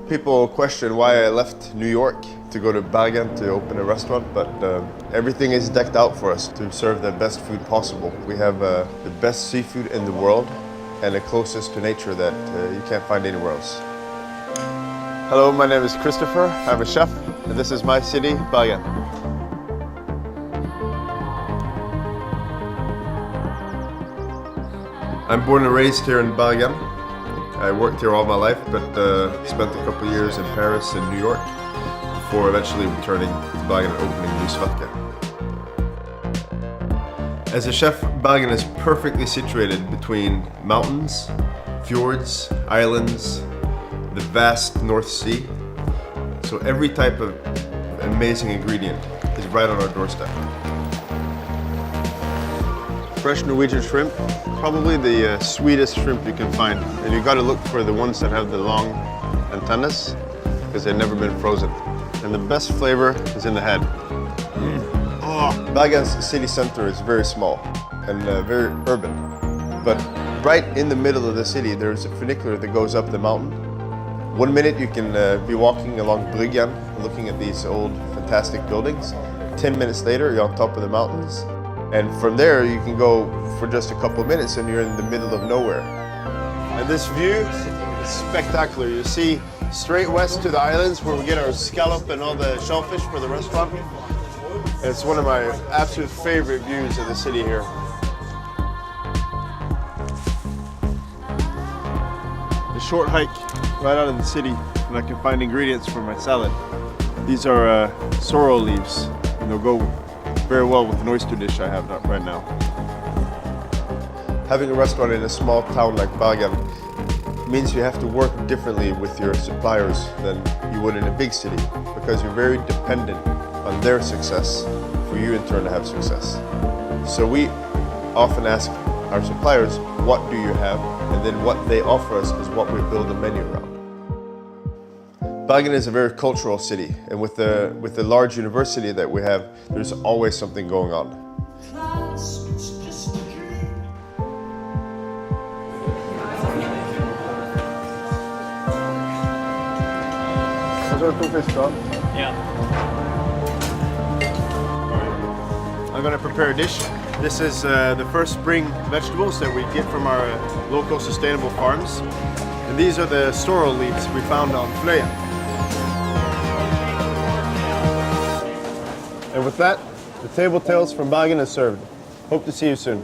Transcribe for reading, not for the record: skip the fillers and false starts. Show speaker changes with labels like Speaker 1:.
Speaker 1: People question why I left New York to go to Bergen to open a restaurant, but everything is decked out for us to serve the best food possible. We have the best seafood in the world and the closest to nature that you can't find anywhere else. Hello, my name is Christopher. I'm a chef, and this is my city, Bergen. I'm born and raised here in Bergen. I worked here all my life, but spent a couple of years in Paris and New York before eventually returning to Bergen and opening Lysverket. As a chef, Bergen is perfectly situated between mountains, fjords, islands, the vast North Sea. So every type of amazing ingredient is right on our doorstep. Fresh Norwegian shrimp, probably the sweetest shrimp you can find. And you gotta look for the ones that have the long antennas, because they've never been frozen. And the best flavor is in the head. Oh. Bergen's city center is very small and very urban. But right in the middle of the city, there's a funicular that goes up the mountain. 1 minute you can be walking along Bergen, looking at these old, fantastic buildings. 10 minutes later, you're on top of the mountains. And from there, you can go for just a couple of minutes and you're in the middle of nowhere. And this view is spectacular. You see straight west to the islands where we get our scallop and all the shellfish for the restaurant. And it's one of my absolute favorite views of the city here. The short hike right out of the city, and I can find ingredients for my salad. These are sorrel leaves, and they'll go very well with an oyster dish I have right now. Having a restaurant in a small town like Bergen means you have to work differently with your suppliers than you would in a big city, because you're very dependent on their success for you in turn to have success. So we often ask our suppliers, what do you have? And then what they offer us is what we build a menu around. Bergen is a very cultural city, and with the large university that we have, there's always something going on. Yeah. I'm going to prepare a dish. This is the first spring vegetables that we get from our local sustainable farms. And these are the sorrel leaves we found on Fløya. And with that, the table tales from Bergen is served. Hope to see you soon.